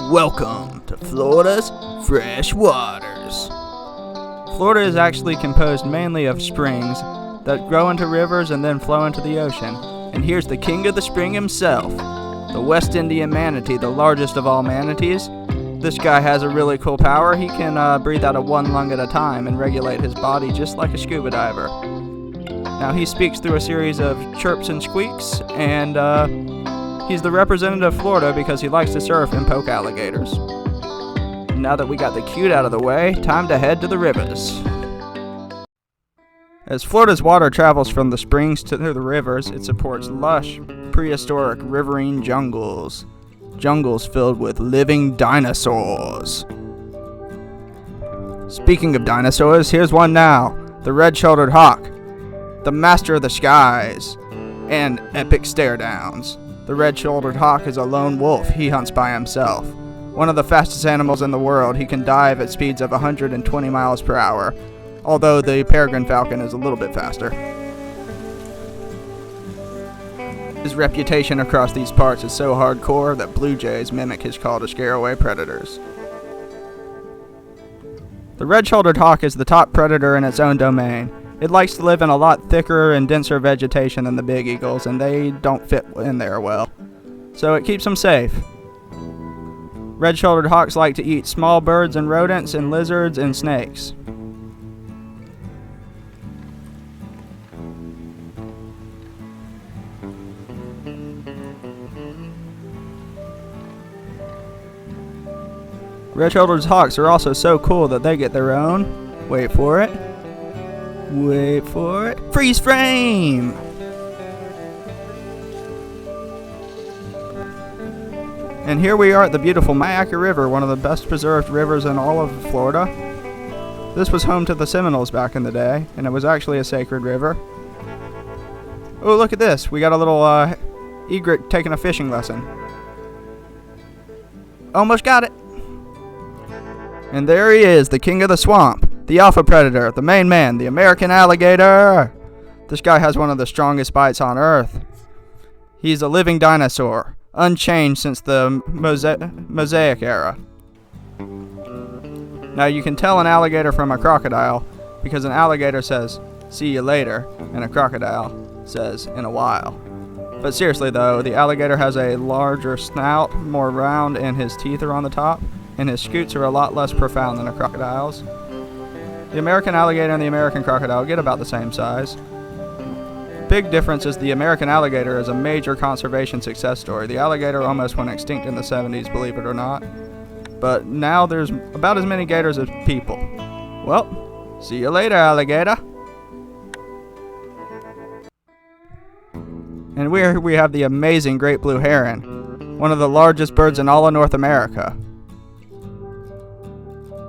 Welcome to Florida's Freshwaters. Florida is actually composed mainly of springs that grow into rivers and then flow into the ocean. And here's the king of the spring himself, the West Indian manatee, the largest of all manatees. This guy has a really cool power. He can breathe out of one lung at a time and regulate his body just like a scuba diver. Now he speaks through a series of chirps and squeaks, and he's the representative of Florida because he likes to surf and poke alligators. Now that we got the cute out of the way, time to head to the rivers. As Florida's water travels from the springs to the rivers, it supports lush, prehistoric riverine jungles. Jungles filled with living dinosaurs. Speaking of dinosaurs, here's one now. The red-shouldered hawk, the master of the skies, and epic stare-downs. The red-shouldered hawk is a lone wolf. He hunts by himself. One of the fastest animals in the world, he can dive at speeds of 120 miles per hour, although the peregrine falcon is a little bit faster. His reputation across these parts is so hardcore that blue jays mimic his call to scare away predators. The red-shouldered hawk is the top predator in its own domain. It likes to live in a lot thicker and denser vegetation than the big eagles, and they don't fit in there well. So it keeps them safe. Red-shouldered hawks like to eat small birds and rodents and lizards and snakes. Red-shouldered hawks are also so cool that they get their own, wait for it, freeze frame! And here we are at the beautiful Mayaca River, one of the best preserved rivers in all of Florida. This was home to the Seminoles back in the day, and it was actually a sacred river. Oh, look at this. We got a little egret taking a fishing lesson. Almost got it. And there he is, the king of the swamp, the alpha predator, the main man, the American alligator. This guy has one of the strongest bites on Earth. He's a living dinosaur, unchanged since the Mosaic era. Now you can tell an alligator from a crocodile because an alligator says, "See you later," and a crocodile says, "In a while." But seriously though, the alligator has a larger snout, more round, and his teeth are on the top, and his scutes are a lot less profound than a crocodile's. The American alligator and the American crocodile get about the same size. Big difference is the American alligator is a major conservation success story. The alligator almost went extinct in the 70s, believe it or not. But now there's about as many gators as people. Well, see you later, alligator. And here we have the amazing great blue heron, one of the largest birds in all of North America.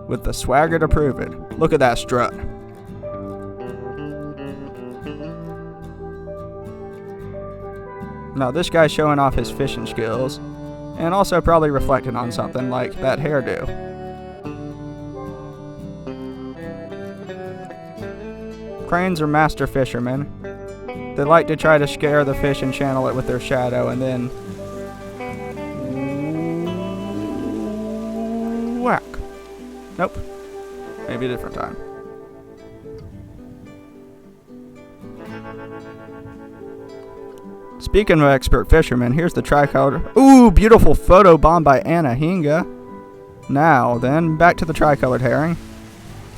With the swagger to prove it. Look at that strut. Now this guy's showing off his fishing skills, and also probably reflecting on something like that hairdo. Cranes are master fishermen. They like to try to scare the fish and channel it with their shadow, and then whack. Nope. Maybe a different time. Speaking of expert fishermen, here's the tricolored. Ooh, beautiful photo bomb by Anna Hinga. Now then, back to the tricolored herring.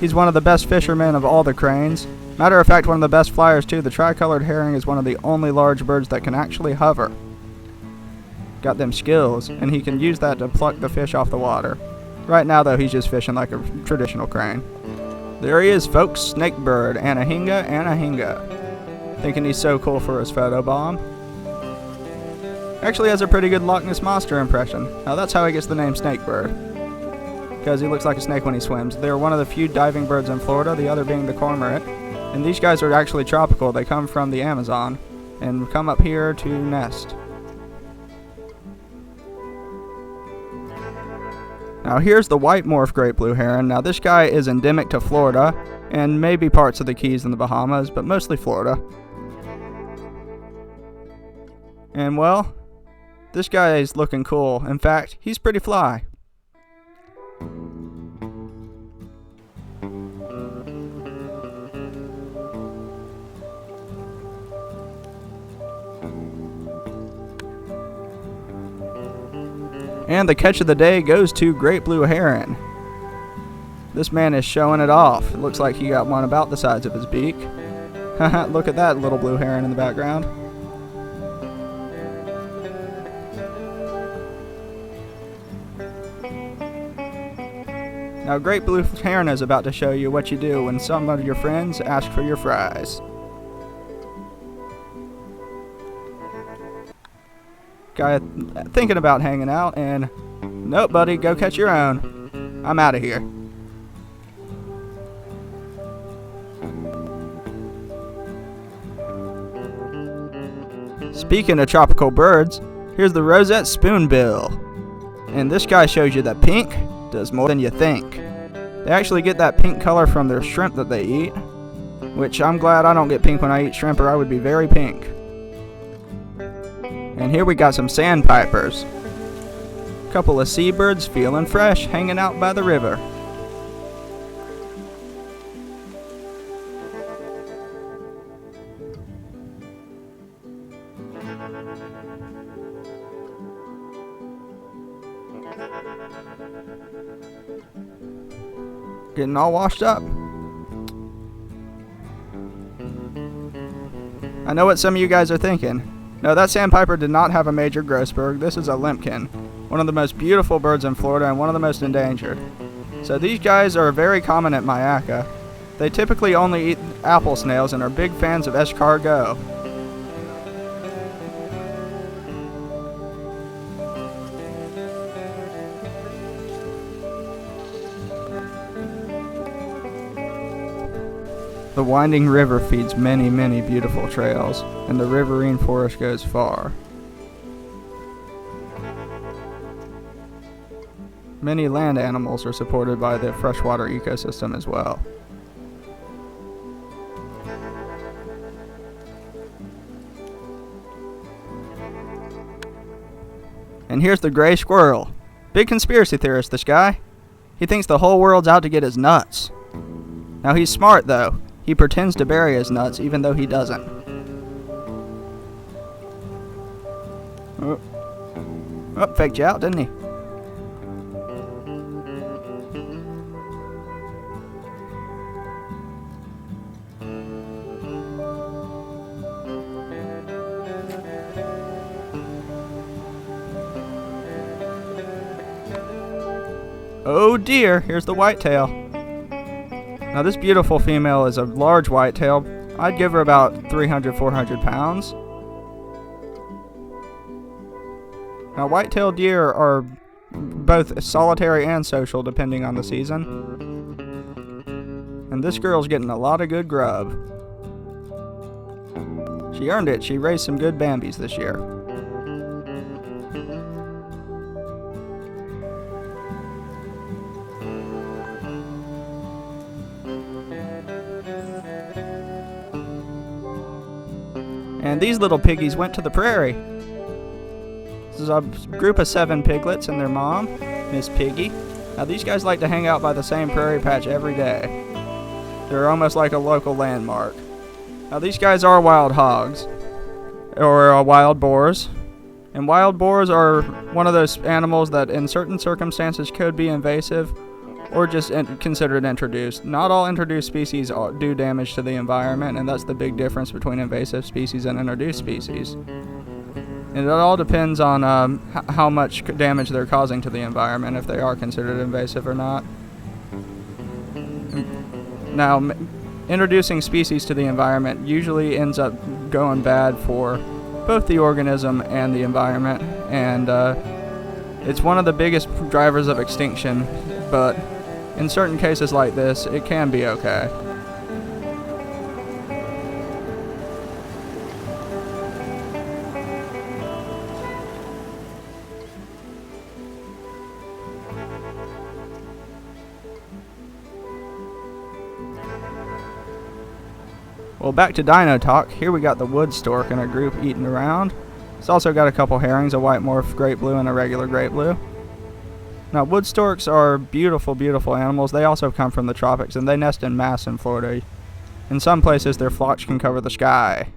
He's one of the best fishermen of all the cranes. Matter of fact, one of the best flyers too. The tricolored herring is one of the only large birds that can actually hover. Got them skills, and he can use that to pluck the fish off the water. Right now, though, he's just fishing like a traditional crane. There he is, folks. Snakebird. Anna Hinga. Thinking he's so cool for his photo bomb. Actually has a pretty good Loch Ness Monster impression. Now, that's how he gets the name Snakebird. Because he looks like a snake when he swims. They're one of the few diving birds in Florida, the other being the cormorant. And these guys are actually tropical. They come from the Amazon and come up here to nest. Now here's the white morph great blue heron. Now this guy is endemic to Florida and maybe parts of the Keys and the Bahamas, but mostly Florida. And well, this guy is looking cool. In fact, he's pretty fly. And the catch of the day goes to great blue heron. This man is showing it off. It looks like he got one about the size of his beak. Look at that little blue heron in the background. Now, great blue heron is about to show you what you do when some of your friends ask for your fries. Guy thinking about hanging out, and nope, buddy, go catch your own. I'm out of here. Speaking of tropical birds, here's the roseate spoonbill. And this guy shows you that pink does more than you think. They actually get that pink color from their shrimp that they eat, which I'm glad I don't get pink when I eat shrimp, or I would be very pink. And here we got some sandpipers. Couple of seabirds feeling fresh, hanging out by the river. Getting all washed up. I know what some of you guys are thinking. No, that sandpiper did not have a major Grossberg. This is a limpkin, one of the most beautiful birds in Florida and one of the most endangered. So these guys are very common at Mayaca. They typically only eat apple snails and are big fans of escargot. The winding river feeds many, many beautiful trails, and the riverine forest goes far. Many land animals are supported by the freshwater ecosystem as well. And here's the gray squirrel. Big conspiracy theorist, this guy. He thinks the whole world's out to get his nuts. Now he's smart though. He pretends to bury his nuts even though he doesn't. Oh, faked you out, didn't he? Oh dear, here's the whitetail. Now this beautiful female is a large whitetail. I'd give her about 300, 400 pounds. Now whitetail deer are both solitary and social depending on the season. And this girl's getting a lot of good grub. She earned it. She raised some good Bambis this year. And these little piggies went to the prairie. This is a group of 7 piglets and their mom, Miss Piggy. Now these guys like to hang out by the same prairie patch every day. They're almost like a local landmark. Now these guys are wild hogs, or wild boars. And wild boars are one of those animals that in certain circumstances could be invasive or just considered introduced. Not all introduced species do damage to the environment, and that's the big difference between invasive species and introduced species. And it all depends on how much damage they're causing to the environment, if they are considered invasive or not. Now, introducing species to the environment usually ends up going bad for both the organism and the environment, and it's one of the biggest drivers of extinction, but in certain cases like this, it can be okay. Well, back to dino talk. Here we got the wood stork in a group eating around. It's also got a couple herrings, a white morph great blue and a regular great blue. Now, wood storks are beautiful, beautiful animals. They also come from the tropics, and they nest in mass in Florida. In some places, their flocks can cover the sky.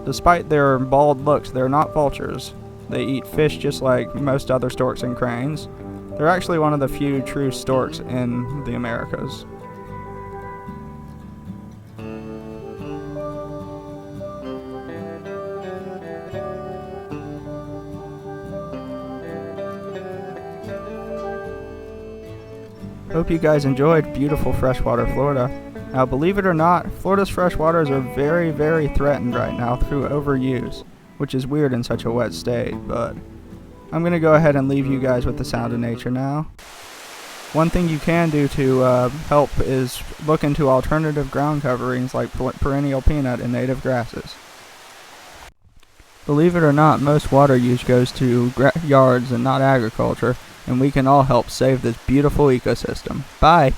Despite their bald looks, they're not vultures. They eat fish just like most other storks and cranes. They're actually one of the few true storks in the Americas. Hope you guys enjoyed beautiful freshwater Florida. Now, believe it or not, Florida's freshwaters are very, very threatened right now through overuse, which is weird in such a wet state, but I'm going to go ahead and leave you guys with the sound of nature now. One thing you can do to help is look into alternative ground coverings like perennial peanut and native grasses. Believe it or not, most water use goes to yards and not agriculture, and we can all help save this beautiful ecosystem. Bye!